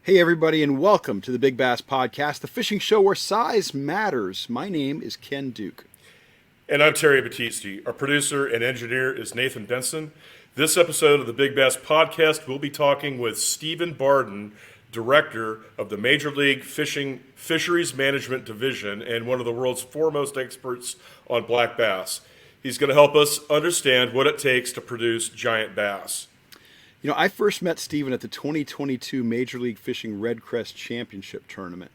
Hey, everybody, and welcome to the Big Bass Podcast, the fishing show where size matters. My name is Ken Duke. And I'm Terry Battisti. Our producer and engineer is Nathan Benson. This episode of the Big Bass Podcast, we'll be talking with Steven Bardin, director of the Major League Fisheries Management Division and one of the world's foremost experts on black bass. He's going to help us understand what it takes to produce giant bass. You know, I first met Steven at the 2022 Major League Fishing Red Crest Championship Tournament.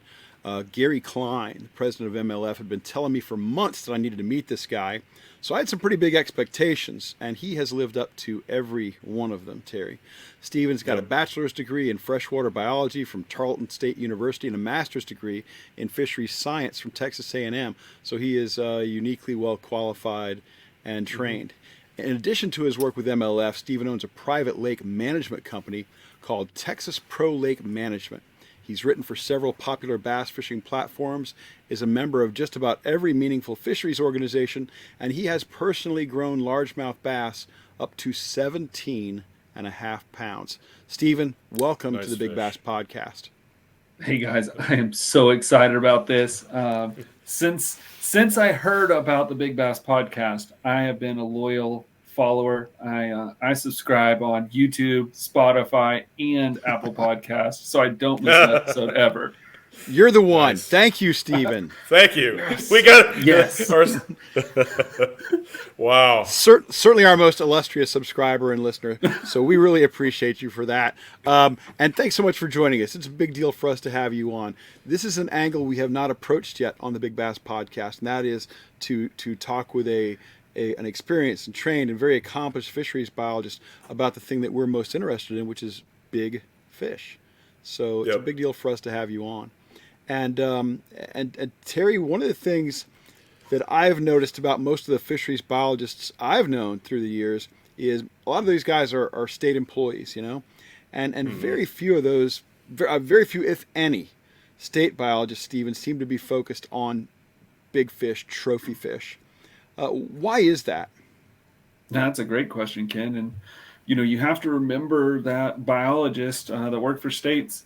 Gary Klein, the president of MLF, had been telling me for months that I needed to meet this guy. So I had some pretty big expectations, and he has lived up to every one of them, Terry. Steven's got a bachelor's degree in freshwater biology from Tarleton State University and a master's degree in fisheries science from Texas A&M. So he is uniquely well qualified and trained. In addition to his work with MLF, Steven owns a private lake management company called Texas Pro Lake Management. He's written for several popular bass fishing platforms, is a member of just about every meaningful fisheries organization, and he has personally grown largemouth bass up to 17 and a half pounds. Steven, welcome to the Big Bass Podcast. Hey guys, I am so excited about this. Since I heard about the Big Bass Podcast, I have been a loyal follower. I subscribe on YouTube, Spotify, and Apple Podcasts, so I don't miss an episode ever. You're the one. Nice. Thank you, Steven. Thank you. Yes. We got yes. Wow. Certainly our most illustrious subscriber and listener. So we really appreciate you for that. And thanks so much for joining us. It's a big deal for us to have you on. This is an angle we have not approached yet on the Big Bass Podcast, and that is to talk with an experienced and trained and very accomplished fisheries biologist about the thing that we're most interested in, which is big fish. So it's a big deal for us to have you on. And Terry, one of the things that I've noticed about most of the fisheries biologists I've known through the years is a lot of these guys are state employees, you know, and very few of those, very few, if any, state biologists, Steven, seem to be focused on big fish, trophy fish. Why is that? That's a great question, Ken. And, you have to remember that biologists that work for states,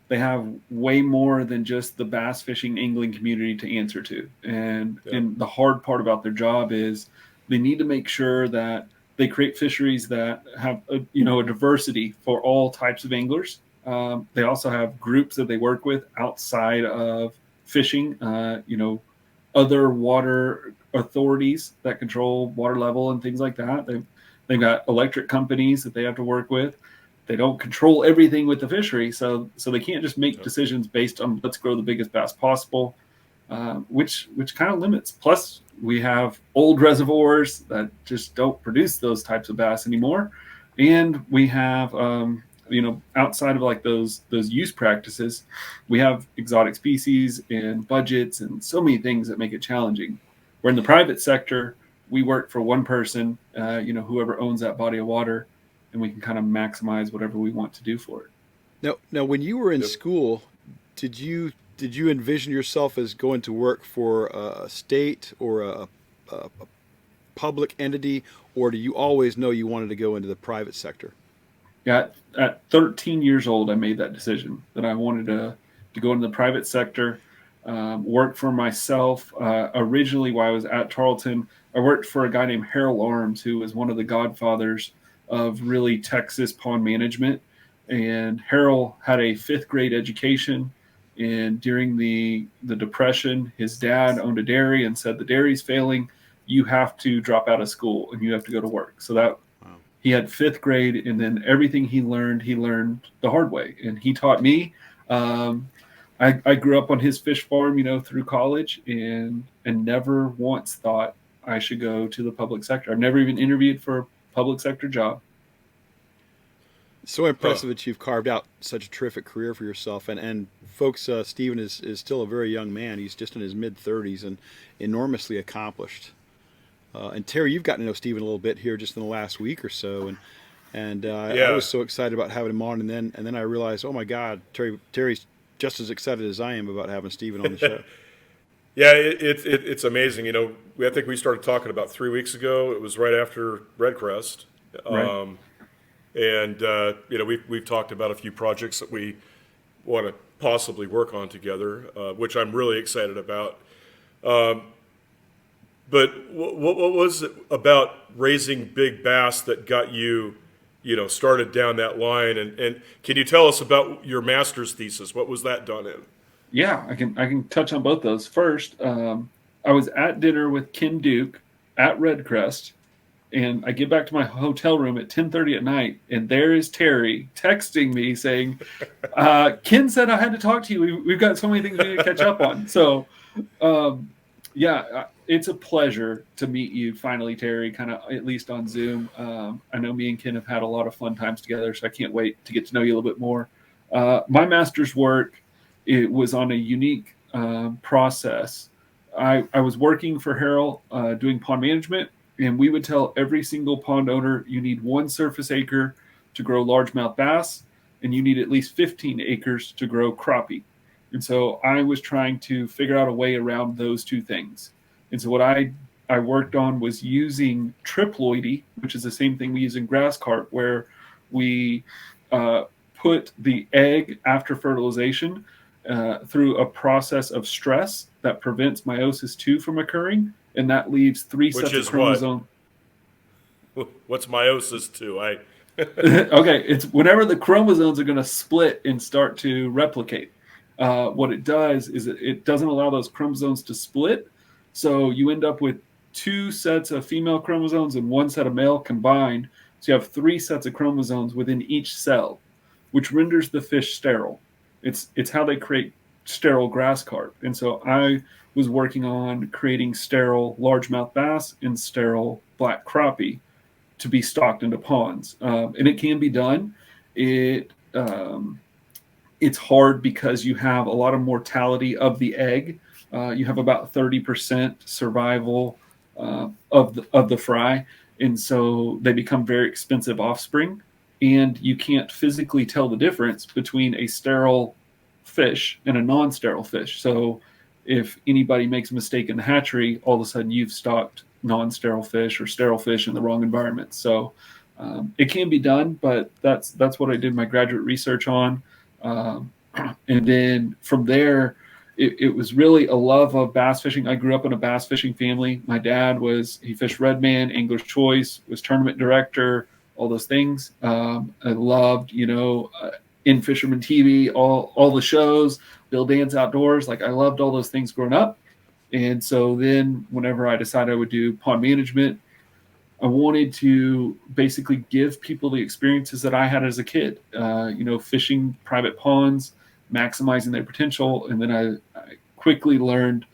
they have way more than just the bass fishing angling community to answer to. And the hard part about their job is they need to make sure that they create fisheries that have a diversity for all types of anglers. They also have groups that they work with outside of fishing, other water authorities that control water level and things like that. They've got electric companies that they have to work with. They don't control everything with the fishery, so they can't just make decisions based on let's grow the biggest bass possible, which kind of limits. Plus, we have old reservoirs that just don't produce those types of bass anymore, and we have outside of like those use practices, we have exotic species and budgets and so many things that make it challenging. Where in the private sector, we work for one person, whoever owns that body of water, and we can kind of maximize whatever we want to do for it. Now, when you were in school, did you envision yourself as going to work for a state or a public entity, or do you always know you wanted to go into the private sector? Yeah, at 13 years old, I made that decision that I wanted to go into the private sector, work for myself. Originally, while I was at Tarleton, I worked for a guy named Harold Arms, who was one of the godfathers of really Texas pond management. And Harold had a 5th grade education. And during the Depression, his dad owned a dairy and said, the dairy's failing. You have to drop out of school and you have to go to work. So that he had 5th grade, and then everything he learned the hard way. And he taught me. I grew up on his fish farm, through college, and never once thought I should go to the public sector. I've never even interviewed for a public sector job. So impressive that you've carved out such a terrific career for yourself. And folks, Steven is still a very young man. He's just in his mid-30s and enormously accomplished. And Terry, you've gotten to know Steven a little bit here just in the last week or so. And I was so excited about having him on. And then I realized, oh my God, Terry's just as excited as I am about having Steven on the show. Yeah, it's amazing. I think we started talking about 3 weeks ago. It was right after Red Crest. Right. And we've talked about a few projects that we want to possibly work on together, which I'm really excited about. But what was it about raising big bass that got you, started down that line? And can you tell us about your master's thesis? What was that done in? Yeah, I can touch on both those. First, I was at dinner with Ken Duke at Redcrest, and I get back to my hotel room at 10:30 at night, and there is Terry texting me saying, "Ken said I had to talk to you. We've got so many things we need to catch up on." So, it's a pleasure to meet you finally, Terry. Kind of at least on Zoom. I know me and Ken have had a lot of fun times together, so I can't wait to get to know you a little bit more. My master's work, it was on a unique process. I was working for Harrell doing pond management, and we would tell every single pond owner, you need 1 surface acre to grow largemouth bass, and you need at least 15 acres to grow crappie. And so I was trying to figure out a way around those 2 things. And so what I worked on was using triploidy, which is the same thing we use in grass carp, where we put the egg after fertilization through a process of stress that prevents meiosis II from occurring, and that leaves 3 sets of chromosomes. What's meiosis II? Okay, it's whenever the chromosomes are going to split and start to replicate. What it does is it doesn't allow those chromosomes to split, so you end up with 2 sets of female chromosomes and 1 set of male combined. So you have 3 sets of chromosomes within each cell, which renders the fish sterile. It's how they create sterile grass carp. And so I was working on creating sterile largemouth bass and sterile black crappie to be stocked into ponds. And it can be done. It's hard because you have a lot of mortality of the egg. You have about 30% survival of the fry. And so they become very expensive offspring. And you can't physically tell the difference between a sterile fish and a non-sterile fish. So if anybody makes a mistake in the hatchery, all of a sudden you've stocked non-sterile fish or sterile fish in the wrong environment. So it can be done, but that's what I did my graduate research on. And then from there, it was really a love of bass fishing. I grew up in a bass fishing family. My dad he fished Redman, Angler's Choice, was tournament director, all those things. I loved, In Fisherman TV, all the shows, Bill Dance Outdoors. Like I loved all those things growing up. And so then whenever I decided I would do pond management, I wanted to basically give people the experiences that I had as a kid, fishing private ponds, maximizing their potential. And then I quickly learned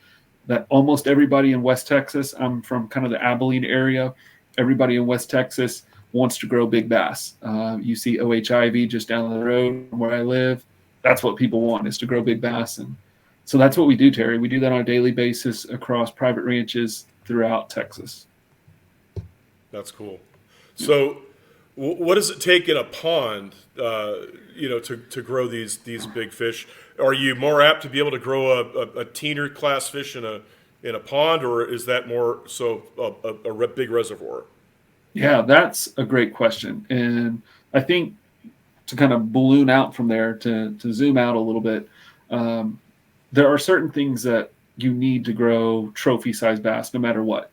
that almost everybody in West Texas, I'm from kind of the Abilene area, everybody in West Texas wants to grow big bass. You see OHIV just down the road from where I live. That's what people want, is to grow big bass. And so that's what we do, Terry. We do that on a daily basis across private ranches throughout Texas. That's cool. So what does it take in a pond, to grow these big fish? Are you more apt to be able to grow a teener class fish in a pond, or is that more so a big reservoir? Yeah, that's a great question. And I think to kind of balloon out from there, to zoom out a little bit, there are certain things that you need to grow trophy-sized bass no matter what.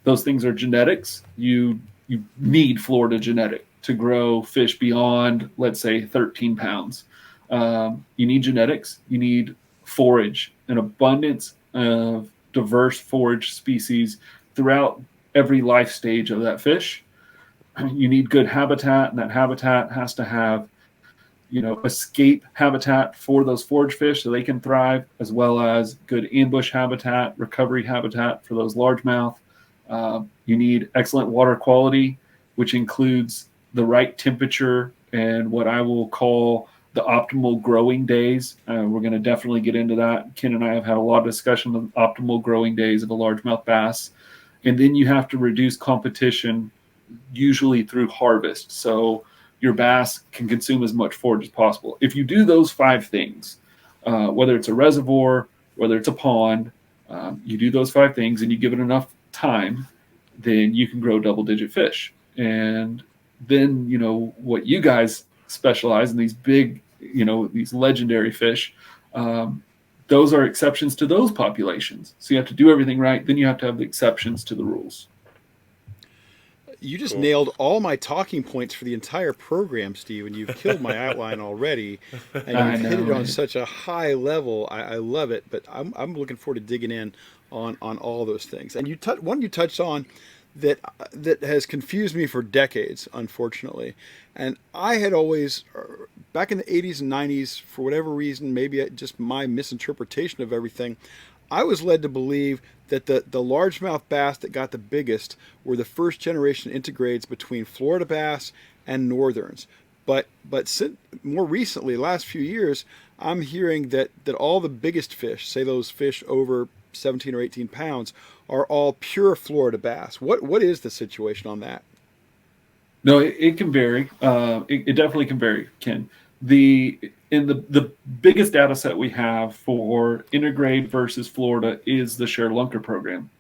Those things are genetics. You need Florida genetic to grow fish beyond, let's say, 13 pounds. You need genetics. You need forage, an abundance of diverse forage species throughout every life stage of that fish. You need good habitat, and that habitat has to have, escape habitat for those forage fish so they can thrive, as well as good ambush habitat, recovery habitat for those largemouth. You need excellent water quality, which includes the right temperature and what I will call the optimal growing days. We're going to definitely get into that. Ken and I have had a lot of discussion of optimal growing days of a largemouth bass. And then you have to reduce competition, usually through harvest. So your bass can consume as much forage as possible. If you do those 5 things, whether it's a reservoir, whether it's a pond, you do those 5 things and you give it enough time, then you can grow double-digit fish. And then, what you guys specialize in, these big these legendary fish. Those are exceptions to those populations. So you have to do everything right. Then you have to have the exceptions to the rules. You just Cool. nailed all my talking points for the entire program, Steve, and you've killed my outline already. And I you've hit know, it on right? such a high level. I love it, but I'm looking forward to digging in on all those things. And one you touched on that has confused me for decades, unfortunately. And I had always, back in the 80s and 90s, for whatever reason, maybe just my misinterpretation of everything, I was led to believe that the largemouth bass that got the biggest were the first generation integrades between Florida bass and northerns. But more recently, last few years, I'm hearing that all the biggest fish, say those fish over 17 or 18 pounds, are all pure Florida bass. What is the situation on that? No, it can vary. It definitely can vary, Ken. The biggest data set we have for intergrade versus Florida is the Share Lunker program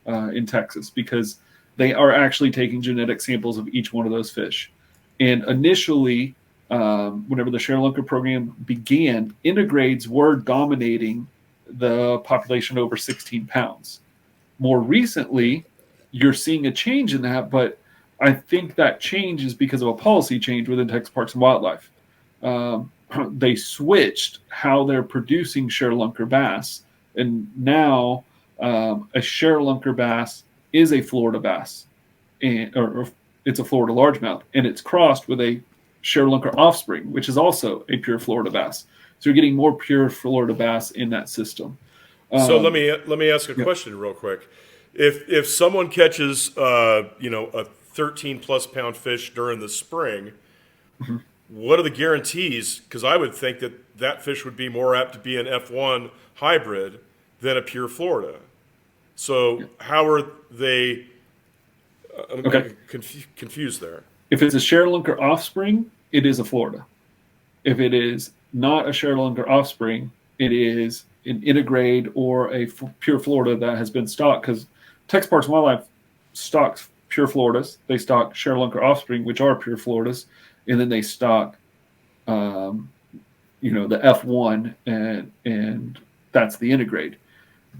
in Texas, because they are actually taking genetic samples of each one of those fish. And initially, whenever the Share Lunker program began, intergrades were dominating the population over 16 pounds. More recently, you're seeing a change in that, but I think that change is because of a policy change within Texas Parks and Wildlife. They switched how they're producing Share Lunker bass, and now a Share Lunker bass is a Florida bass, or it's a Florida largemouth, and it's crossed with a Share Lunker offspring, which is also a pure Florida bass. So you're getting more pure Florida bass in that system. So let me ask a yeah. question real quick. If someone catches a 13 plus pound fish during the spring, what are the guarantees? Because I would think that fish would be more apt to be an F1 hybrid than a pure Florida. So how are they? I'm Okay. confused there. If it's a Share Lunker offspring, it is a Florida. If it is not a Share Lunker offspring, it is an intergrade or a pure Florida that has been stocked, because Texas Parks and Wildlife stocks pure Floridas. They stock Share Lunker offspring, which are pure Floridas, and then they stock, the F1, and that's the intergrade.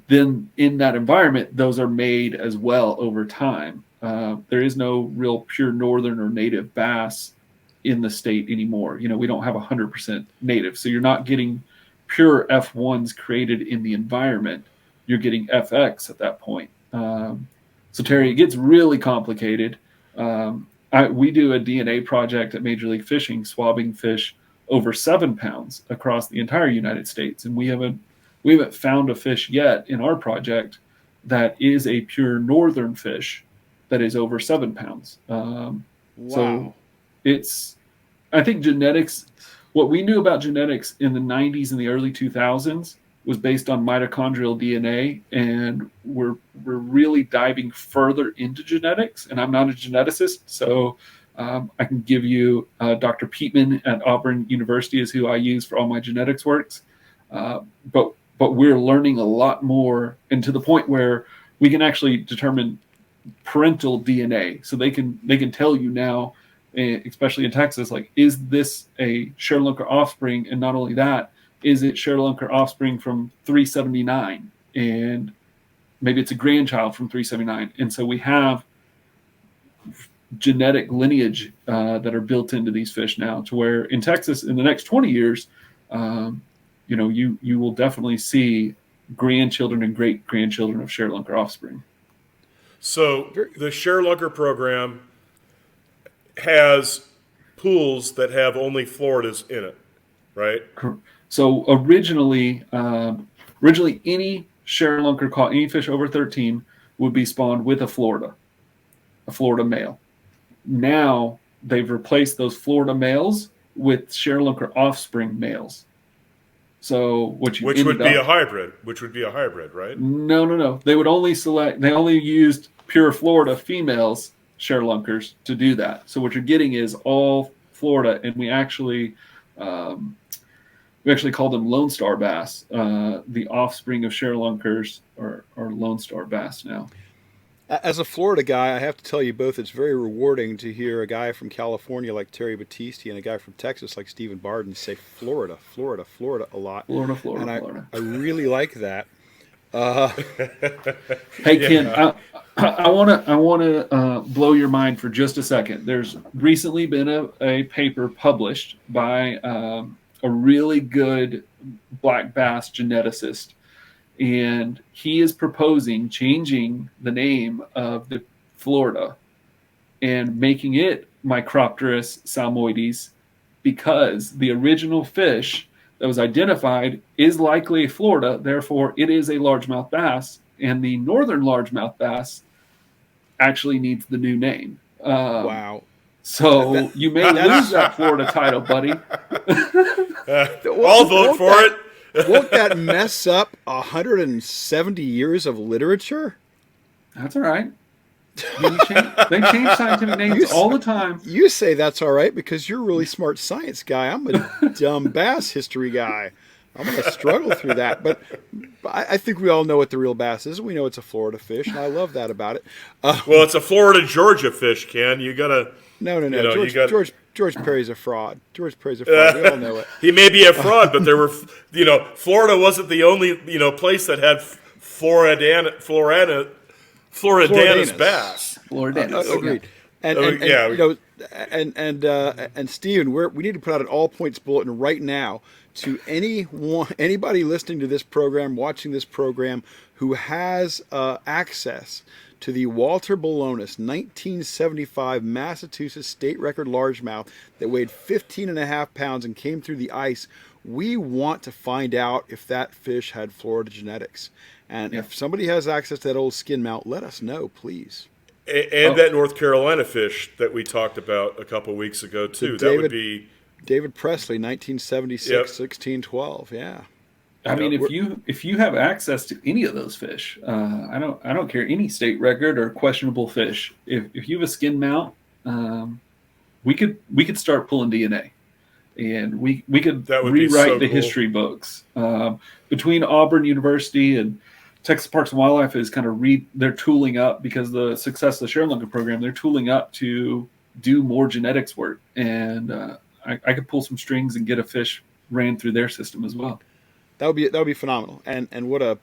Then in that environment, those are made as well over time. There is no real pure northern or native bass in the state anymore. We don't have 100% native, so you're not getting pure F1s created in the environment. You're getting FX at that point. So Terry, it gets really complicated. We do a DNA project at Major League Fishing, swabbing fish over 7 pounds across the entire United States, and we haven't found a fish yet in our project that is a pure northern fish that is over 7 pounds. Wow. So I think genetics, what we knew about genetics in the 90s and the early 2000s was based on mitochondrial DNA, and we're really diving further into genetics. And I'm not a geneticist, so I can give you Dr. Peatman at Auburn University is who I use for all my genetics works. But we're learning a lot more, and to the point where we can actually determine parental DNA. So they can tell you now, especially in Texas, like, is this a Share Lunker offspring? And not only that, is it Share Lunker offspring from 379? And maybe it's a grandchild from 379. And so we have genetic lineage that are built into these fish now, to where in Texas in the next 20 years, you will definitely see grandchildren and great grandchildren of Share Lunker offspring. So the Share Lunker program has pools that have only Floridas in it, right? So originally any Share Lunker caught, any fish over 13 would be spawned with a Florida male. Now they've replaced those Florida males with Share Lunker offspring males. So which would be a hybrid, right? No. They only used pure Florida females, Share Lunkers, to do that. So what you're getting is all Florida, and we actually call them Lone Star bass. The offspring of Share Lunkers are Lone Star bass now. As a Florida guy, I have to tell you both, it's very rewarding to hear a guy from California like Terry Battisti and a guy from Texas like Steven Bardin say Florida, Florida, Florida a lot. Florida, And Florida, Florida. I really like that. Uh, Hey Ken, I want to blow your mind for just a second. There's recently been a paper published by a really good black bass geneticist, and he is proposing changing the name of the Florida and making it Micropterus salmoides, because the original fish that was identified is likely Florida, therefore it is a largemouth bass, and the northern largemouth bass actually needs the new name. wow. So you may lose that Florida title, buddy. I'll vote for it. Won't that mess up 170 years of literature? That's all right. They change scientific names all the time. You say that's all right because you're a really smart science guy. I'm a dumb bass history guy. I'm going to struggle through that. But I think we all know what the real bass is. We know it's a Florida fish, and I love that about it. Well, it's a Florida-Georgia fish, Ken. You got to... No. You know, George Perry's a fraud. George Perry's a fraud. We all know it. He may be a fraud, but there were, Florida wasn't the only, place that had Floridanus bass. Floridanus. Agreed. And Steven, we need to put out an all points bulletin right now to anybody listening to this program, watching this program, who has access to the Walter Ballonis 1975 Massachusetts state record largemouth that weighed 15.5 pounds and came through the ice. We want to find out if that fish had Florida genetics. And if somebody has access to that old skin mount, let us know, please. And that North Carolina fish that we talked about a couple weeks ago, too. That would be David Presley, 1976, 1612. Yeah. I mean, if you have access to any of those fish, I don't care, any state record or questionable fish. If you have a skin mount, we could start pulling DNA, and we could rewrite the history books. Between Auburn University and Texas Parks and Wildlife is kind of they're tooling up because of the success of the ShareLunker program. They're tooling up to do more genetics work, and I could pull some strings and get a fish ran through their system as well. That would be phenomenal, and what a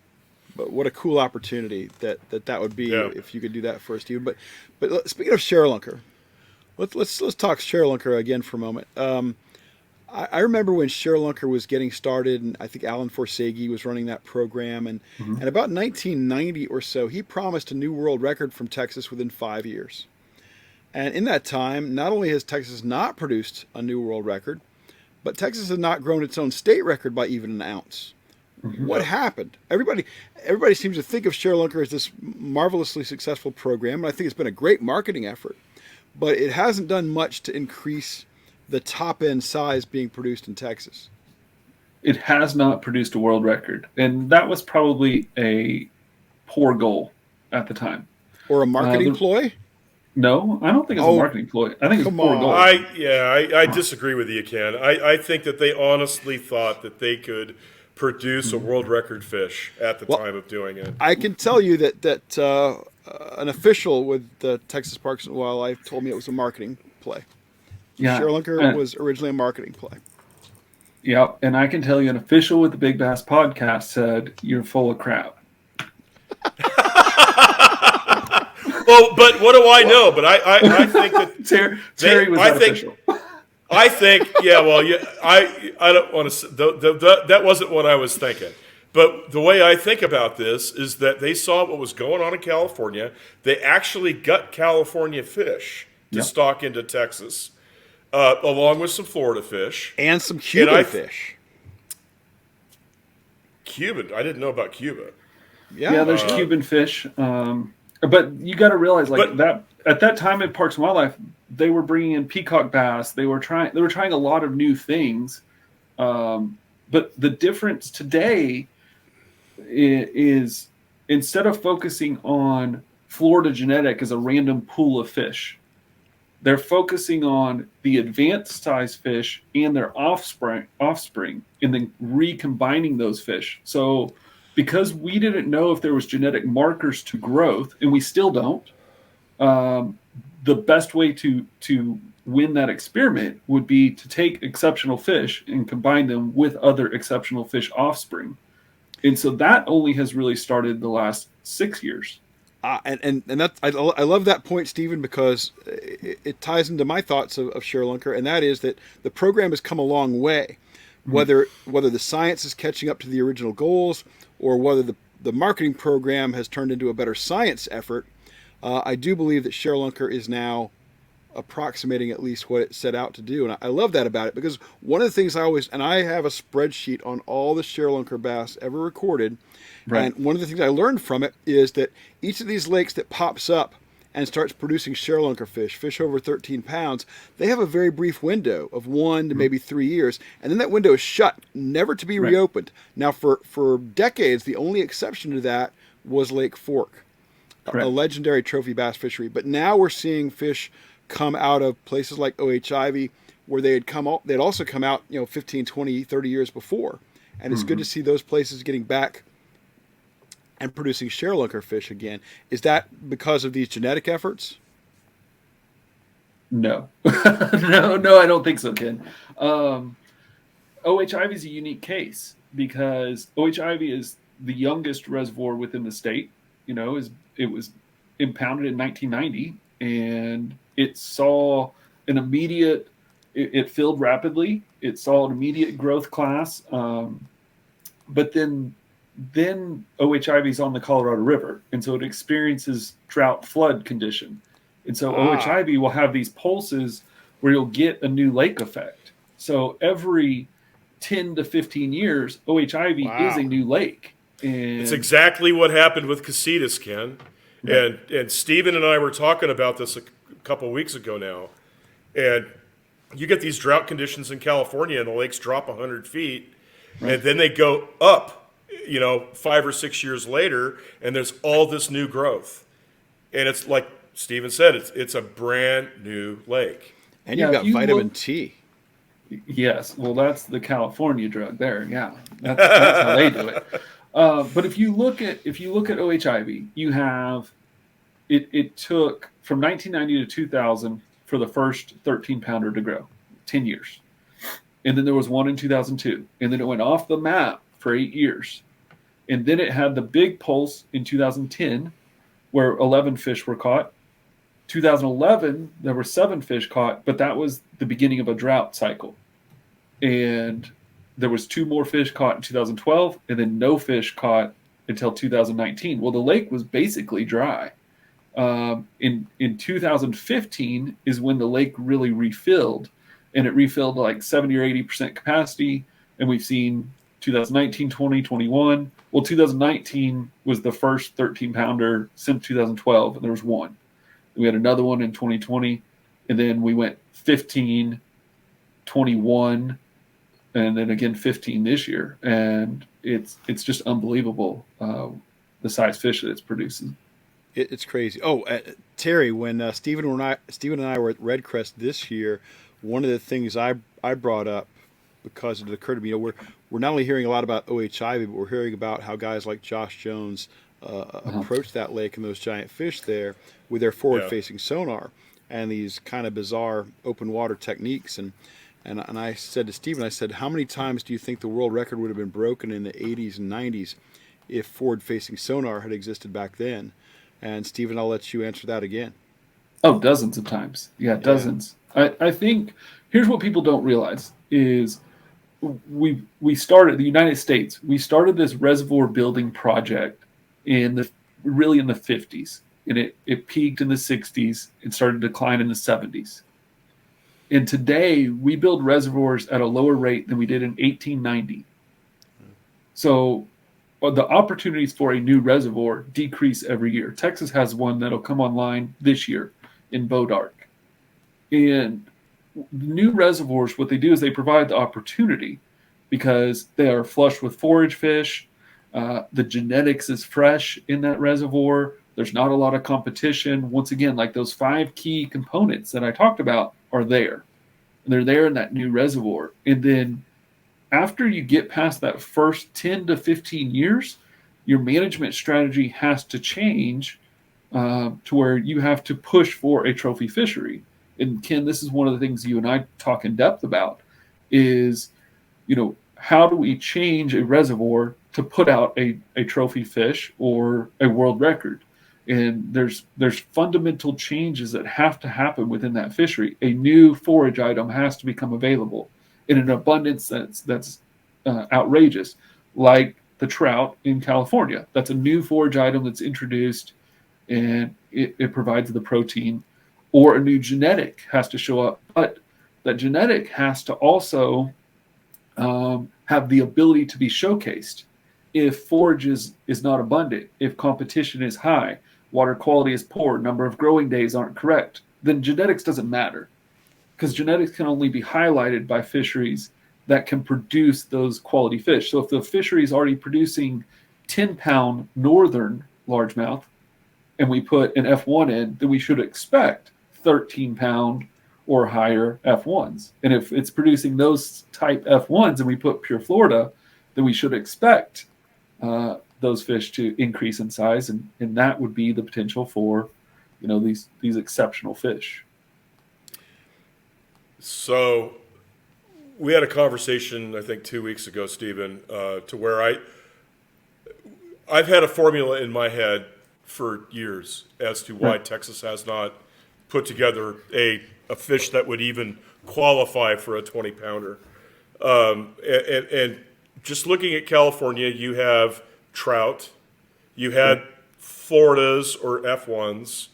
cool opportunity that would be if you could do that for us, Steve. But speaking of ShareLunker, let's talk ShareLunker again for a moment. I remember when ShareLunker was getting started, and I think Alan Forsagi was running that program, and about 1990 or so, he promised a new world record from Texas within 5 years. And in that time, not only has Texas not produced a new world record, but Texas has not grown its own state record by even an ounce. What happened? Everybody seems to think of ShareLunker as this marvelously successful program, and I think it's been a great marketing effort, but it hasn't done much to increase the top-end size being produced in Texas. It has not produced a world record, and that was probably a poor goal at the time. Or a marketing ploy? No, I don't think it's a marketing ploy. I think it's a poor goal. I disagree with you, Ken. I think that they honestly thought that they could produce a world record fish at the time of doing it. I can tell you that an official with the Texas Parks and Wildlife told me it was a marketing play. Yeah, ShareLunker was originally a marketing play. Yeah, and I can tell you an official with the Big Bass podcast said, "You're full of crap." Well, but what do I know? But I think that Terry was official. I think, I don't want to. That wasn't what I was thinking. But the way I think about this is that they saw what was going on in California. They actually got California fish to stock into Texas, along with some Florida fish and some Cuban fish. Cuban? I didn't know about Cuba. Yeah, there's Cuban fish. But you got to realize, that at that time in Parks and Wildlife, they were bringing in peacock bass. They were trying a lot of new things. But the difference today is instead of focusing on Florida genetic as a random pool of fish, they're focusing on the advanced size fish and their offspring, and then recombining those fish. So because we didn't know if there was genetic markers to growth, and we still don't. The best way to win that experiment would be to take exceptional fish and combine them with other exceptional fish offspring. And so that only has really started the last 6 years. And that's I love that point, Stephen, because it ties into my thoughts of ShareLunker, and that is that the program has come a long way. Whether the science is catching up to the original goals, or whether the marketing program has turned into a better science effort, I do believe that ShareLunker is now approximating at least what it set out to do. And I love that about it, because one of the things I have a spreadsheet on all the ShareLunker bass ever recorded. Right. And one of the things I learned from it is that each of these lakes that pops up and starts producing ShareLunker fish over 13 pounds, they have a very brief window of 1 to maybe 3 years. And then that window is shut, never to be reopened. Now, for decades, the only exception to that was Lake Fork, a legendary trophy bass fishery. But now we're seeing fish come out of places like O.H. Ivy, where they'd also come out 15, 20, 30 years before. And it's good to see those places getting back and producing ShareLunker fish again. Is that because of these genetic efforts? No. no, I don't think so, Ken. O.H. Ivy is a unique case because O.H. Ivy is the youngest reservoir within the state. It was impounded in 1990, and it saw an immediate, it filled rapidly. It saw an immediate growth class. But then O.H. Ivy's on the Colorado River, and so it experiences drought flood condition. And so O.H. Ivy will have these pulses where you'll get a new lake effect. So every 10 to 15 years, O.H. Ivy is a new lake. And it's exactly what happened with Casitas, Ken. Right. And Steven and I were talking about this a couple of weeks ago now. And you get these drought conditions in California, and the lakes drop 100 feet, and then they go up 5 or 6 years later, and there's all this new growth. And it's like Steven said, it's a brand new lake. And you've got vitamin T. Yes. Well, that's the California drug there. Yeah. That's how they do it. But if you look at O.H. Ivy, you have it took from 1990 to 2000 for the first 13-pounder to grow, 10 years. And then there was one in 2002. And then it went off the map for 8 years. And then it had the big pulse in 2010 where 11 fish were caught. 2011, there were 7 fish caught, but that was the beginning of a drought cycle. And there was 2 more fish caught in 2012, and then no fish caught until 2019. Well, the lake was basically dry. In 2015 is when the lake really refilled, and it refilled like 70 or 80% capacity, and we've seen 2019, 20, 21. Well, 2019 was the first 13-pounder since 2012, and there was one. We had another one in 2020, and then we went 15, 21, and then again 15 this year. And it's just unbelievable the size fish that it's producing. It's crazy. Oh, Terry, when Steven and I were at Redcrest this year, one of the things I brought up, because it occurred to me, we're not only hearing a lot about O.H. Ivy, but we're hearing about how guys like Josh Jones approach that lake and those giant fish there with their forward-facing sonar and these kind of bizarre open water techniques. And I said to Steven, I said, how many times do you think the world record would have been broken in the 80s and 90s if forward-facing sonar had existed back then? And Steven, I'll let you answer that again. Oh, dozens of times. Yeah, dozens. I think here's what people don't realize is we started, the United States, we started this reservoir building project really in the 50s. And it peaked in the 60s and started to decline in the 70s. And today we build reservoirs at a lower rate than we did in 1890. So the opportunities for a new reservoir decrease every year. Texas has one that'll come online this year in Bodark. And new reservoirs, what they do is they provide the opportunity because they are flush with forage fish. The genetics is fresh in that reservoir. There's not a lot of competition. Once again, like those 5 key components that I talked about are there. And they're there in that new reservoir. And then after you get past that first 10 to 15 years, your management strategy has to change to where you have to push for a trophy fishery. And Ken, this is one of the things you and I talk in depth about is, how do we change a reservoir to put out a trophy fish or a world record? And there's fundamental changes that have to happen within that fishery. A new forage item has to become available in an abundance that's outrageous, like the trout in California. That's a new forage item that's introduced, and it provides the protein. Or a new genetic has to show up, but that genetic has to also have the ability to be showcased. If forage is not abundant, if competition is high, water quality is poor, number of growing days aren't correct, then genetics doesn't matter, because genetics can only be highlighted by fisheries that can produce those quality fish. So if the fishery is already producing 10-pound northern largemouth and we put an F1 in, then we should expect 13-pound or higher F1s. And if it's producing those type F1s and we put pure Florida, then we should expect those fish to increase in size, and that would be the potential for these exceptional fish. So we had a conversation, I think 2 weeks ago, Stephen, to where I've had a formula in my head for years as to why Texas has not put together a fish that would even qualify for a 20-pounder. And just looking at California, you have trout, you had Floridas or F1s,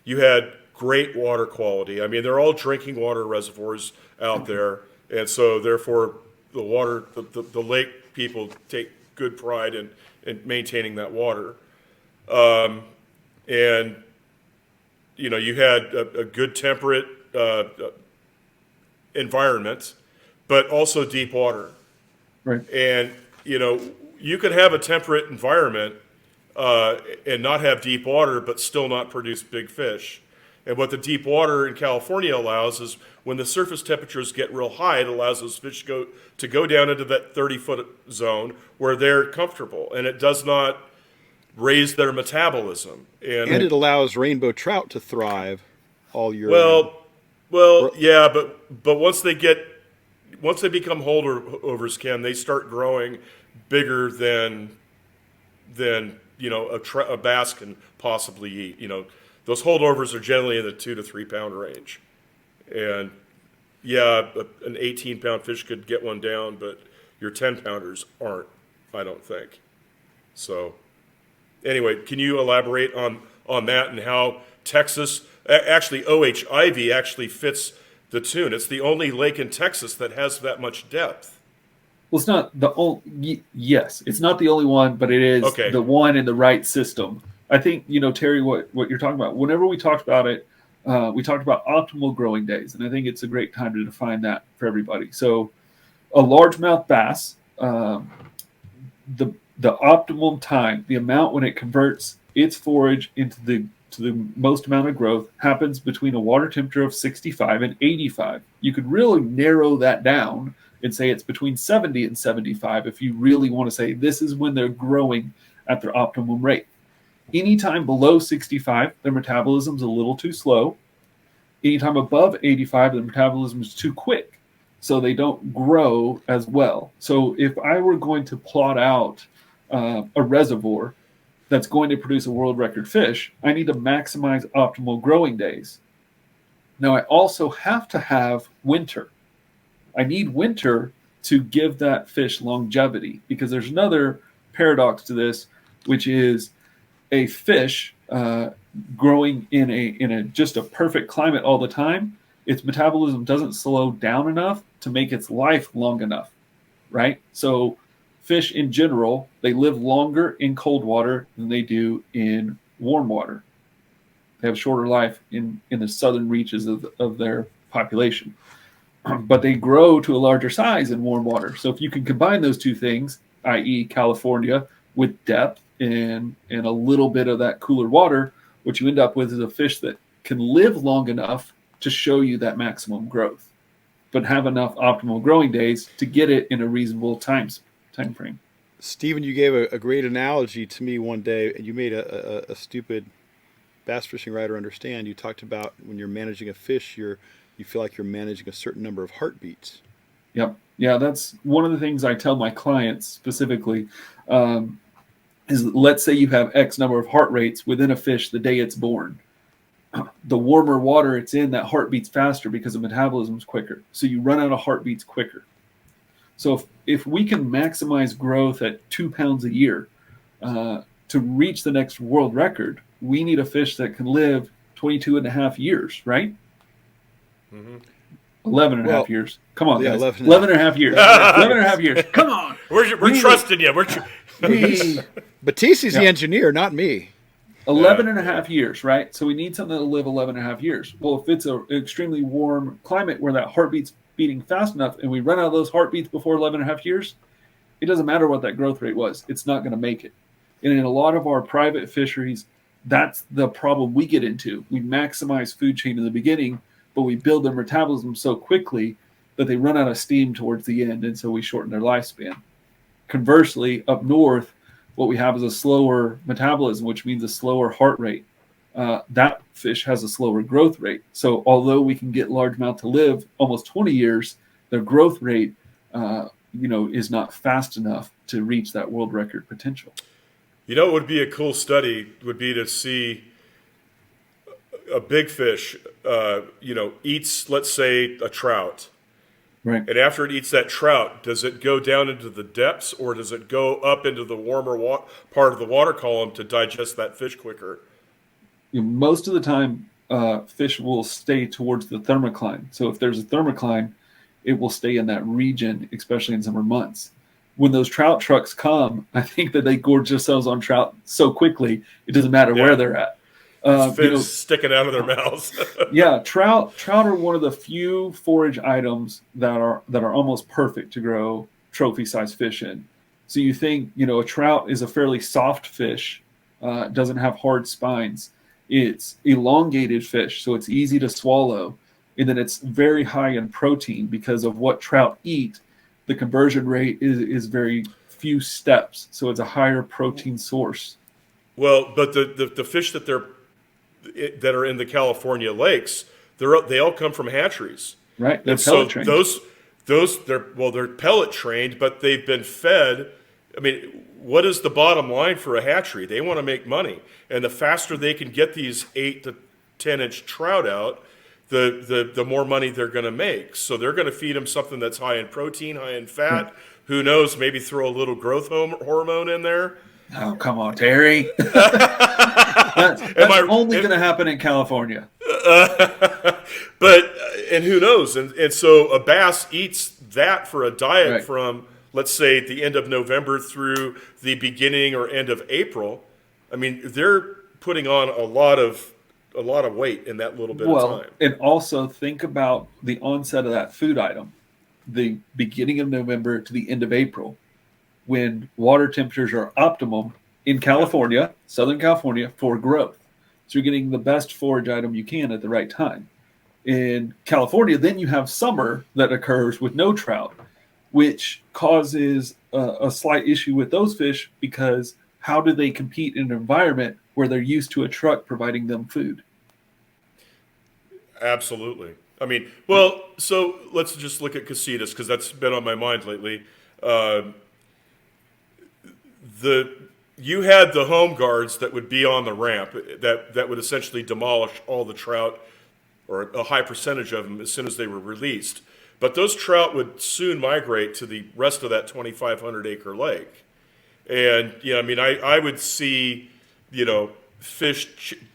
you had great water quality. I mean, they're all drinking water reservoirs out there, and so therefore the water, the lake people take good pride in maintaining that water. And you had a good temperate environment, but also deep water. Right. And you could have a temperate environment and not have deep water, but still not produce big fish. And what the deep water in California allows is when the surface temperatures get real high, it allows those fish to go down into that 30-foot zone where they're comfortable, and it does not raise their metabolism. And it allows rainbow trout to thrive all year well, round. yeah, but once they become holdovers, Ken, they start growing bigger than a bass can possibly eat. Those holdovers are generally in the 2 to 3 pound range, and yeah, an 18-pound fish could get one down, but your 10-pounders aren't, I don't think. So anyway, can you elaborate on that and how Texas, actually OH-Ivy actually fits the tune? It's the only lake in Texas that has that much depth. Well, it's not the only. Yes, it's not the only one, but it is the one in the right system. I think Terry, what you're talking about. Whenever we talked about it, we talked about optimal growing days, and I think it's a great time to define that for everybody. So, a largemouth bass, the optimum time, the amount when it converts its forage into the most amount of growth, happens between a water temperature of 65 and 85. You could really narrow that down and say it's between 70 and 75 if you really want to say this is when they're growing at their optimum rate. Anytime below 65, their metabolism's a little too slow. Anytime above 85, their metabolism is too quick, so they don't grow as well. So if I were going to plot out a reservoir that's going to produce a world record fish, I need to maximize optimal growing days. Now, I also have to have winter. I need winter to give that fish longevity, because there's another paradox to this, which is a fish growing in a just a perfect climate all the time. Its metabolism doesn't slow down enough to make its life long enough, right? So fish in general, they live longer in cold water than they do in warm water. They have a shorter life in the southern reaches of their population. But they grow to a larger size in warm water. So if you can combine those two things, i.e. California, with depth and a little bit of that cooler water, what you end up with is a fish that can live long enough to show you that maximum growth, but have enough optimal growing days to get it in a reasonable time frame. Stephen, you gave a great analogy to me one day, and you made a stupid bass fishing writer understand. You talked about when you're managing a fish, you feel like you're managing a certain number of heartbeats. Yep. Yeah, that's one of the things I tell my clients specifically. Is let's say you have X number of heart rates within a fish the day it's born. The warmer water it's in, that heart beats faster because the metabolism is quicker. So you run out of heartbeats quicker. So if we can maximize growth at 2 pounds a year to reach the next world record, we need a fish that can live 22 and a half years, right? Mm-hmm. 11 and a half years. Come on, yeah, guys. 11 and a half years. 11 and a half years. Come on. We're trusting you. Battisti's the engineer, not me. 11 and a half years, right? So we need something to live 11 and a half years. Well, if it's an extremely warm climate where that heartbeat's beating fast enough and we run out of those heartbeats before 11 and a half years, it doesn't matter what that growth rate was. It's not going to make it. And in a lot of our private fisheries, that's the problem we get into. We maximize food chain in the beginning, but we build their metabolism so quickly that they run out of steam towards the end, and so we shorten their lifespan. Conversely, up north, what we have is a slower metabolism, which means a slower heart rate. That fish has a slower growth rate. So although we can get largemouth to live almost 20 years, their growth rate is not fast enough to reach that world record potential. You know what would be a cool study would be to see a big fish, eats, let's say, a trout. Right. And after it eats that trout, does it go down into the depths or does it go up into the warmer part of the water column to digest that fish quicker? Most of the time, fish will stay towards the thermocline. So if there's a thermocline, it will stay in that region, especially in summer months. When those trout trucks come, I think that they gorge themselves on trout so quickly, it doesn't matter where they're at. Fins sticking out of their mouths. Yeah, trout are one of the few forage items that are almost perfect to grow trophy-sized fish in. So you think, a trout is a fairly soft fish, doesn't have hard spines. It's elongated fish, so it's easy to swallow. And then it's very high in protein because of what trout eat. The conversion rate is very few steps, so it's a higher protein source. Well, but the fish that are in the California lakes, they all come from hatcheries, right? They're and pellet so trained. they're pellet trained, but they've been fed. I mean, what is the bottom line for a hatchery? They want to make money, and the faster they can get these 8 to 10-inch trout out, the more money they're going to make. So they're going to feed them something that's high in protein, high in fat. Who knows? Maybe throw a little growth hormone in there. Oh, come on, Terry. That's only going to happen in California. But who knows? And so a bass eats that for a diet from, let's say, the end of November through the beginning or end of April. I mean, they're putting on a lot of weight in that little bit of time. And also think about the onset of that food item, the beginning of November to the end of April, when water temperatures are optimum in California, Southern California, for growth. So you're getting the best forage item you can at the right time. In California, then you have summer that occurs with no trout, which causes a slight issue with those fish because how do they compete in an environment where they're used to a truck providing them food? Absolutely. I mean, well, so let's just look at casitas because that's been on my mind lately. You had the home guards that would be on the ramp that would essentially demolish all the trout, or a high percentage of them, as soon as they were released. But those trout would soon migrate to the rest of that 2,500 acre lake. And, I would see,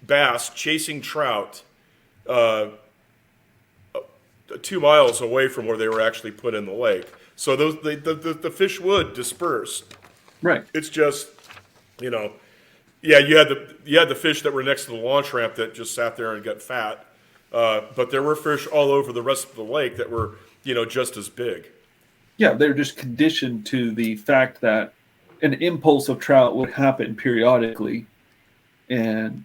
bass chasing trout 2 miles away from where they were actually put in the lake. So the fish would disperse. Right. It's just, you had the fish that were next to the launch ramp that just sat there and got fat. But there were fish all over the rest of the lake that were, just as big. Yeah, they're just conditioned to the fact that an impulse of trout would happen periodically. And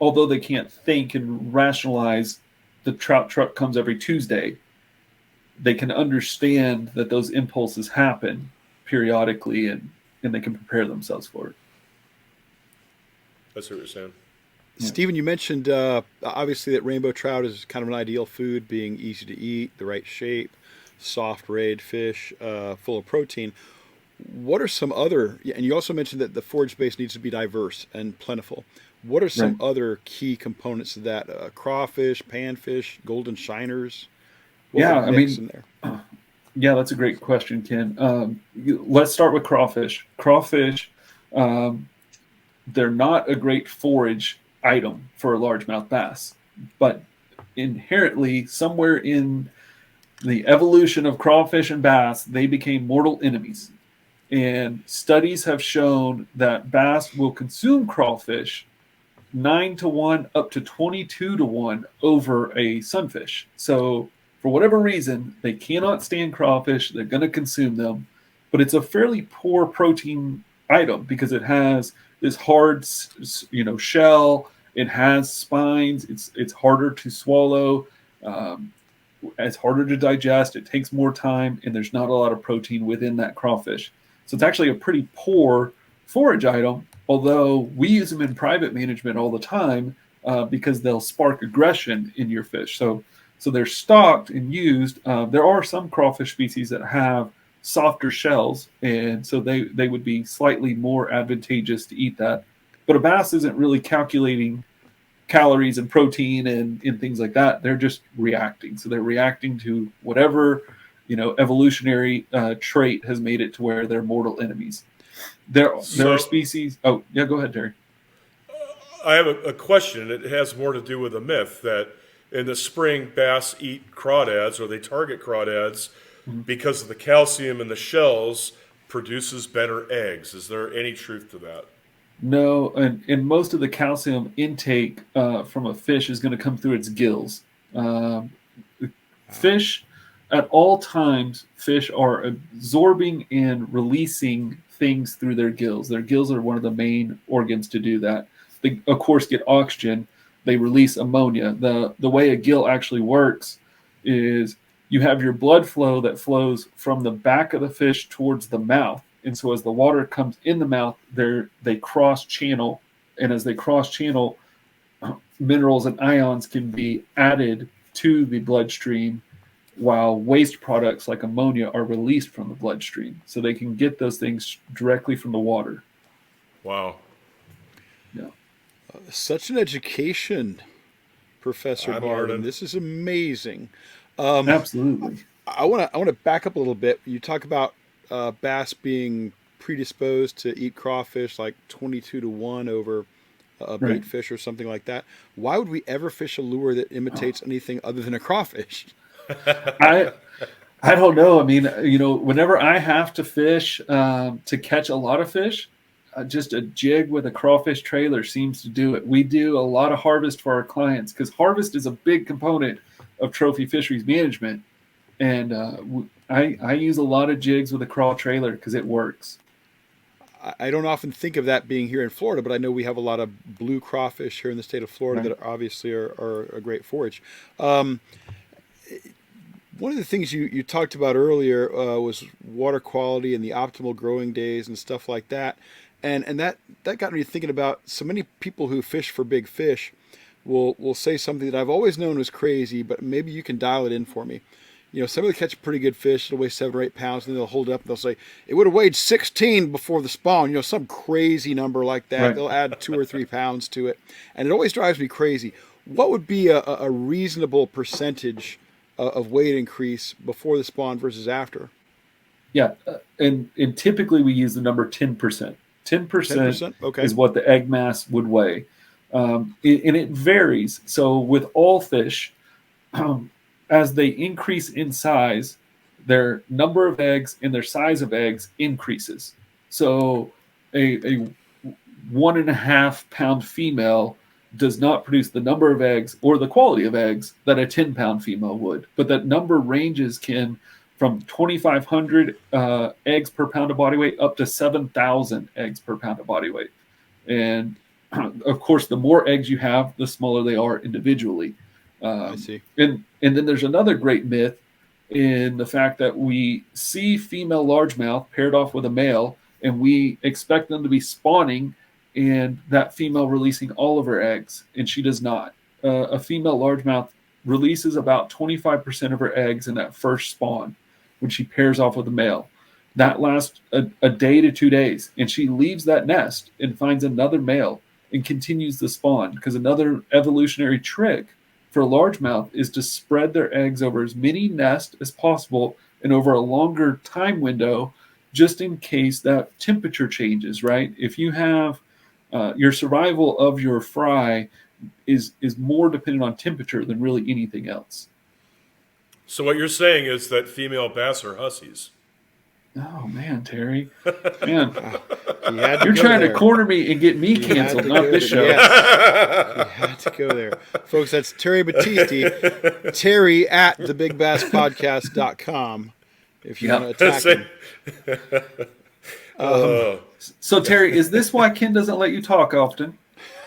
although they can't think and rationalize the trout truck comes every Tuesday, they can understand that those impulses happen periodically, and they can prepare themselves for it. That's what you're saying. Yeah. Steven, you mentioned obviously that rainbow trout is kind of an ideal food, being easy to eat, the right shape, soft rayed fish, full of protein. What are some other, and you also mentioned that the forage base needs to be diverse and plentiful. What are some other key components of that? Crawfish, panfish, golden shiners? What would mix in there? Yeah, that's a great question, Ken. Let's start with crawfish. Crawfish, they're not a great forage item for a largemouth bass, but inherently, somewhere in the evolution of crawfish and bass, they became mortal enemies. And studies have shown that bass will consume crawfish 9-1 up to 22-1 over a sunfish. So for whatever reason, they cannot stand crawfish. They're going to consume them, but it's a fairly poor protein item because it has this hard, shell. It has spines. It's harder to swallow. It's harder to digest. It takes more time, and there's not a lot of protein within that crawfish. So it's actually a pretty poor forage item, although we use them in private management all the time because they'll spark aggression in your fish. So they're stocked and used. There are some crawfish species that have softer shells, and so they would be slightly more advantageous to eat that. But a bass isn't really calculating calories and protein and things like that. They're just reacting. So they're reacting to whatever evolutionary trait has made it to where they're mortal enemies. There are species. Oh, yeah, go ahead, Terry. I have a question. It has more to do with a myth that in the spring, bass eat crawdads, or they target crawdads because of the calcium in the shells produces better eggs. Is there any truth to that? No, and most of the calcium intake from a fish is going to come through its gills. Fish, at all times, fish are absorbing and releasing things through their gills. Their gills are one of the main organs to do that. They, of course, get oxygen. They release ammonia. The way a gill actually works is you have your blood flow that flows from the back of the fish towards the mouth. And so as the water comes in the mouth, they cross channel. And as they cross channel, minerals and ions can be added to the bloodstream, while waste products like ammonia are released from the bloodstream. So they can get those things directly from the water. Wow. Yeah. Such an education, Professor Bardin. This is amazing. Absolutely. I want to back up a little bit. You talk about bass being predisposed to eat crawfish like 22-1 over a bait fish or something like that. Why would we ever fish a lure that imitates anything other than a crawfish? I don't know. I mean, whenever I have to fish to catch a lot of fish, just a jig with a crawfish trailer seems to do it. We do a lot of harvest for our clients because harvest is a big component of trophy fisheries management. And I use a lot of jigs with a crawl trailer because it works. I don't often think of that being here in Florida, but I know we have a lot of blue crawfish here in the state of Florida that obviously are a great forage. One of the things you talked about earlier was water quality and the optimal growing days and stuff like that. And that got me thinking about so many people who fish for big fish will say something that I've always known was crazy, but maybe you can dial it in for me. Some of them catch a pretty good fish. It'll weigh 7 or 8 pounds, and then they'll hold it up and they'll say, it would have weighed 16 before the spawn. Some crazy number like that. Right. They'll add 2 or 3 pounds to it. And it always drives me crazy. What would be a reasonable percentage of weight increase before the spawn versus after? Yeah, and typically we use the number 10%. 10% is what the egg mass would weigh. And it varies. So with all fish, as they increase in size, their number of eggs and their size of eggs increases. So a 1.5 pound female does not produce the number of eggs or the quality of eggs that a 10-pound female would. But that number ranges from 2,500 eggs per pound of body weight up to 7,000 eggs per pound of body weight. And of course, the more eggs you have, the smaller they are individually. I see. And then there's another great myth in the fact that we see female largemouth paired off with a male, and we expect them to be spawning and that female releasing all of her eggs, and she does not. A female largemouth releases about 25% of her eggs in that first spawn when she pairs off with a male. That lasts a day to 2 days, and she leaves that nest and finds another male and continues the spawn, because another evolutionary trick for a largemouth is to spread their eggs over as many nests as possible and over a longer time window, just in case that temperature changes, right? If you have your survival of your fry is more dependent on temperature than really anything else. So what you're saying is that female bass are hussies. Oh man, Terry, man, you're trying to corner me and get me canceled, not this show. Yes. You had to go there, folks. That's Terry Battisti, Terry at thebigbaspodcast.com. If you want to attack him. So Terry, is this why Ken doesn't let you talk often?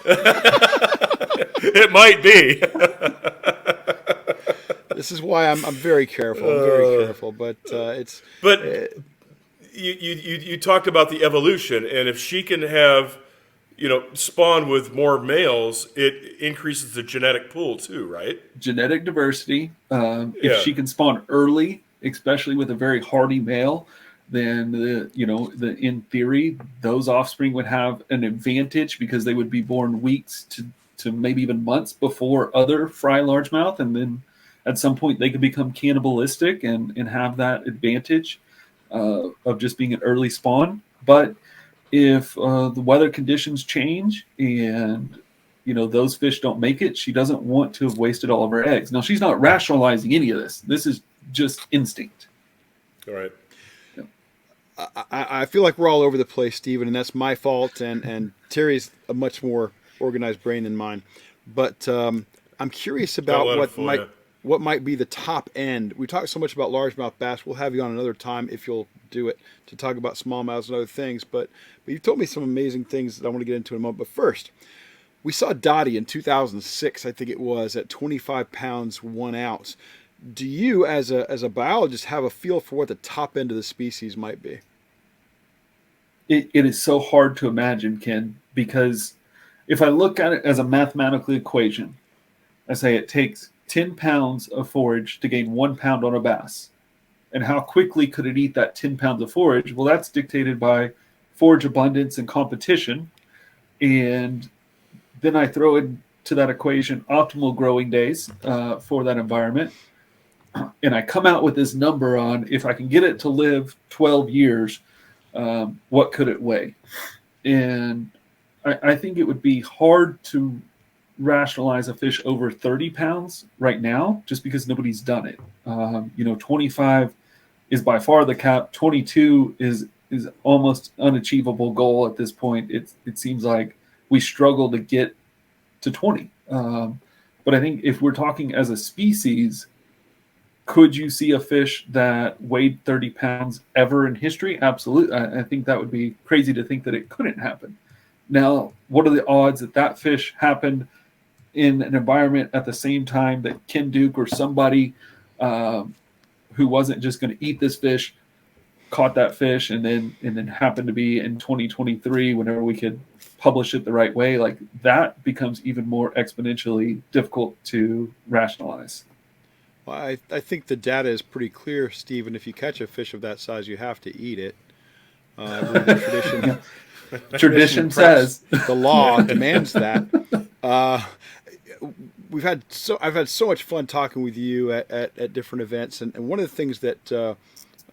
It might be. This is why I'm very careful. I'm very careful, but it's. But you talked about the evolution, and if she can have, spawn with more males, it increases the genetic pool too, right? Genetic diversity. If she can spawn early, especially with a very hardy male, then in theory those offspring would have an advantage because they would be born weeks to maybe even months before other fry largemouth, and then at some point they could become cannibalistic and have that advantage of just being an early spawn. But if the weather conditions change and those fish don't make it, she doesn't want to have wasted all of her eggs. Now, she's not rationalizing any of this. This is just instinct. All right. I feel like we're all over the place, Steven, and that's my fault. And Terry's a much more organized brain than mine. But I'm curious about what might be the top end. We talked so much about largemouth bass. We'll have you on another time if you'll do it to talk about smallmouths and other things. But you told me some amazing things that I want to get into in a moment. But first, we saw Dottie in 2006, I think it was, at 25 pounds, 1 ounce. Do you, as a biologist, have a feel for what the top end of the species might be? It is so hard to imagine, Ken, because if I look at it as a mathematical equation, I say it takes 10 pounds of forage to gain 1 pound on a bass. And how quickly could it eat that 10 pounds of forage? Well, that's dictated by forage abundance and competition. And then I throw into that equation optimal growing days for that environment. And I come out with this number on, if I can get it to live 12 years, what could it weigh? And I think it would be hard to rationalize a fish over 30 pounds right now, just because nobody's done it. 25 is by far the cap. 22 is almost unachievable goal at this point. It seems like we struggle to get to 20. But I think if we're talking as a species, could you see a fish that weighed 30 pounds ever in history? Absolutely. I think that would be crazy to think that it couldn't happen. Now, what are the odds that fish happened in an environment at the same time that Ken Duke or somebody who wasn't just going to eat this fish caught that fish and then happened to be in 2023 whenever we could publish it the right way? Like, that becomes even more exponentially difficult to rationalize. Well, I think the data is pretty clear, Stephen. If you catch a fish of that size, you have to eat it. Tradition says the law demands that. I've had so much fun talking with you at different events, and one of the things that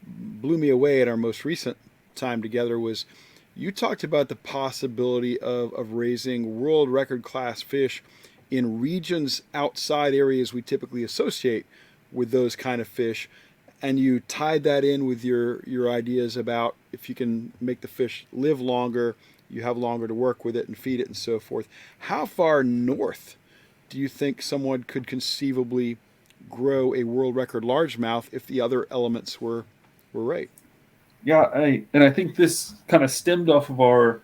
blew me away at our most recent time together was you talked about the possibility of raising world record class fish in regions outside areas we typically associate with those kind of fish, and you tied that in with your ideas about if you can make the fish live longer, you have longer to work with it and feed it and so forth. How far north do you think someone could conceivably grow a world record largemouth if the other elements were right? Yeah, I think this kind of stemmed off of our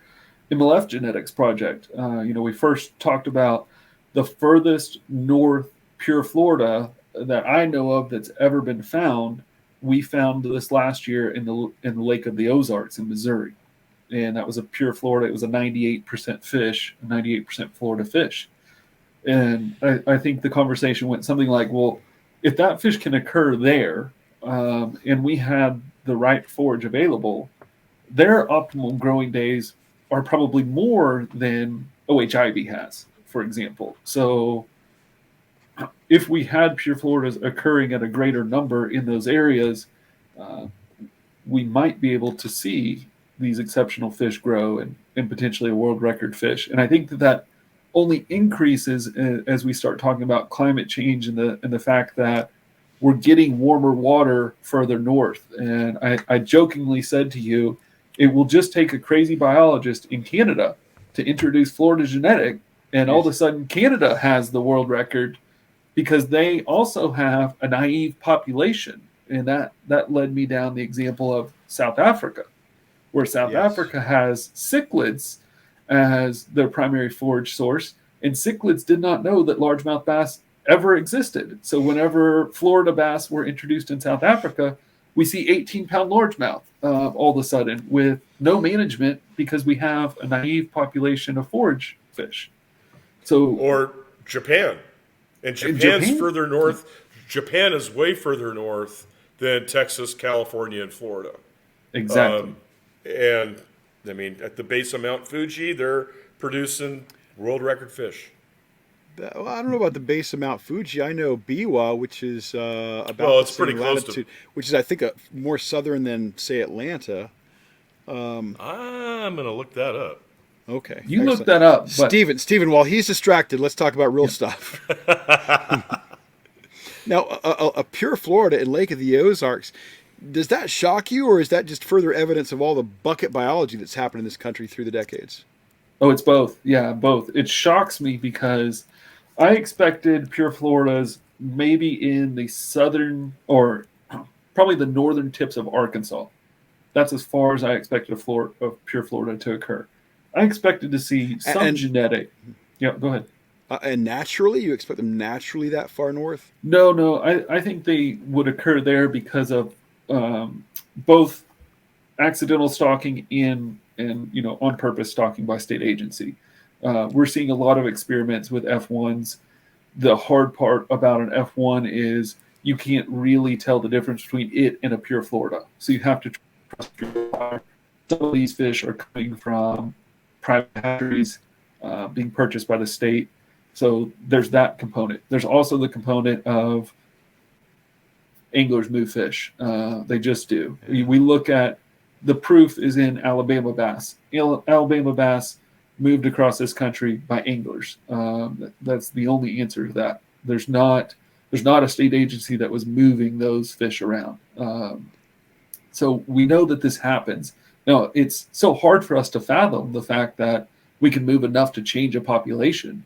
MLF genetics project. We first talked about the furthest north, pure Florida, that I know of that's ever been found, we found this last year in the Lake of the Ozarks in Missouri, and that was a pure Florida. It was a 98% fish, a 98% Florida fish. And I think the conversation went something like, well, if that fish can occur there, and we had the right forage available, their optimal growing days are probably more than OHIV has, for example. So if we had pure Floridas occurring at a greater number in those areas, uh, we might be able to see these exceptional fish grow and potentially a world record fish. And I think that only increases as we start talking about climate change and the fact that we're getting warmer water further north. And I jokingly said to you, it will just take a crazy biologist in Canada to introduce Florida genetic, and all of a sudden Canada has the world record because they also have a naive population. And that led me down the example of South Africa, where South Africa has cichlids as their primary forage source, and cichlids did not know that largemouth bass ever existed. So whenever Florida bass were introduced in South Africa, we see 18-pound largemouth all of a sudden with no management because we have a naive population of forage fish. So Or Japan. And Japan's further north. Japan is way further north than Texas, California, and Florida. Exactly. And I mean, at the base of Mount Fuji, they're producing world record fish. Well, I don't know about the base of Mount Fuji. I know Biwa, which is about Well, it's the same pretty close latitude, which is I think more southern than say Atlanta. I'm going to look that up. Okay, You look that up. But Steven, while he's distracted, let's talk about real stuff. Now, a pure Florida in Lake of the Ozarks, does that shock you, or is that just further evidence of all the bucket biology that's happened in this country through the decades? Oh, it's both. Yeah, both. It shocks me because I expected pure Floridas maybe in the southern or probably the northern tips of Arkansas. That's as far as I expected a pure Florida to occur. I expected to see some genetic. Yeah, go ahead. And naturally, you expect them naturally that far north? No. I think they would occur there because of both accidental stalking and on purpose stalking by state agency. We're seeing a lot of experiments with F1s. The hard part about an F1 is you can't really tell the difference between it and a pure Florida. So you have to trust your fire. Some of these fish are coming from private hatcheries being purchased by the state. So there's that component. There's also the component of anglers move fish. They just do. We look at the proof is in Alabama bass. Alabama bass moved across this country by anglers. That's the only answer to that. There's not a state agency that was moving those fish around. So we know that this happens. Now, it's so hard for us to fathom the fact that we can move enough to change a population.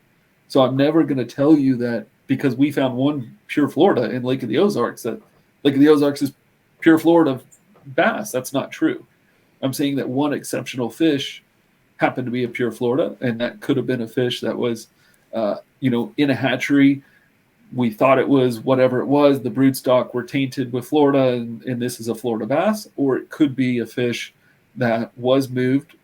So I'm never going to tell you that because we found one pure Florida in Lake of the Ozarks, that Lake of the Ozarks is pure Florida bass. That's not true. I'm saying that one exceptional fish happened to be a pure Florida, and that could have been a fish that was, in a hatchery. We thought it was whatever it was. The broodstock were tainted with Florida, and this is a Florida bass. Or it could be a fish that was moved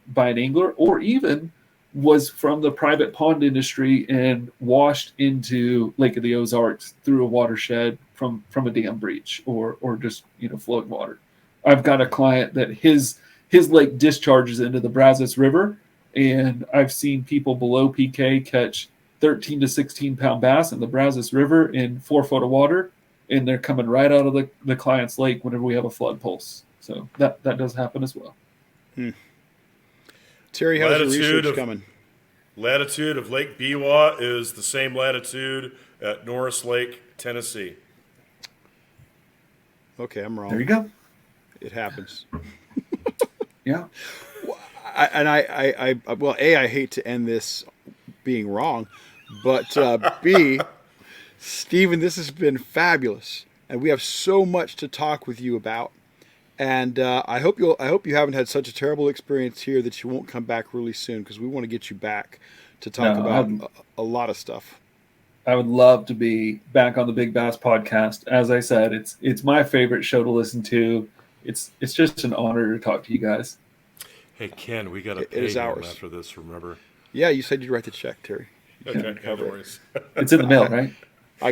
by an angler, or even was from the private pond industry and washed into Lake of the Ozarks through a watershed from a dam breach or just flowing water. I've got a client that his lake discharges into the Brazos River, and I've seen people below PK catch 13 to 16 pound bass in the Brazos River in 4 foot of water, and they're coming right out of the client's lake whenever we have a flood pulse. So that does happen as well. Terry, how's the research coming? Latitude of Lake Biwa is the same latitude at Norris Lake, Tennessee. Okay, I'm wrong. There you go. It happens. Yeah. I hate to end this being wrong, but B, Steven, this has been fabulous, and we have so much to talk with you about. And I hope you haven't had such a terrible experience here that you won't come back really soon, because we want to get you back to talk about a lot of stuff. I would love to be back on the Big Bass podcast. As I said, it's my favorite show to listen to. It's just an honor to talk to you guys. Hey, Ken, we got to It pay is him ours. after this, remember? Yeah, you said you'd write the check, Terry. Okay, no cover it. worries. It's in the mail, right? I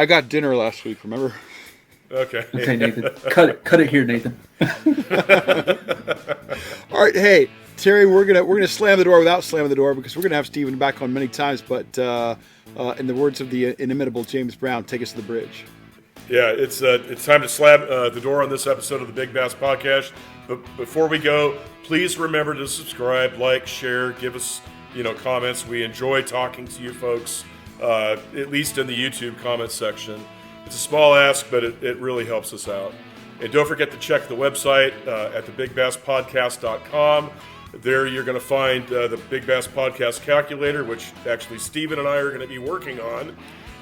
got dinner last week. Remember? Okay. Okay, Nathan. Cut it here, Nathan. All right, hey Terry, we're gonna slam the door without slamming the door because we're gonna have Steven back on many times. But in the words of the inimitable James Brown, take us to the bridge. Yeah, it's time to slam the door on this episode of the Big Bass Podcast. But before we go, please remember to subscribe, like, share, give us comments. We enjoy talking to you folks, at least in the YouTube comment section. It's a small ask, but it really helps us out. And don't forget to check the website at thebigbasspodcast.com. There you're going to find the Big Bass Podcast calculator, which actually Steven and I are going to be working on,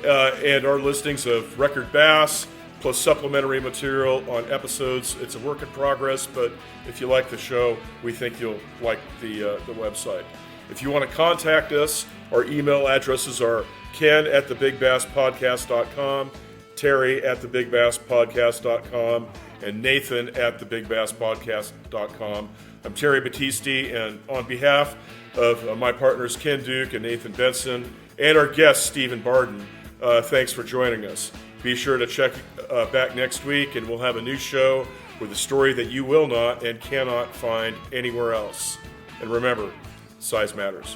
and our listings of record bass, plus supplementary material on episodes. It's a work in progress, but if you like the show, we think you'll like the website. If you want to contact us, our email addresses are ken@thebigbasspodcast.com, terry@thebigbasspodcast.com, and nathan@thebigbasspodcast.com. I'm Terry Battisti, and on behalf of my partners Ken Duke and Nathan Benson, and our guest Steven Bardin, thanks for joining us. Be sure to check back next week, and we'll have a new show with a story that you will not and cannot find anywhere else. And remember, size matters.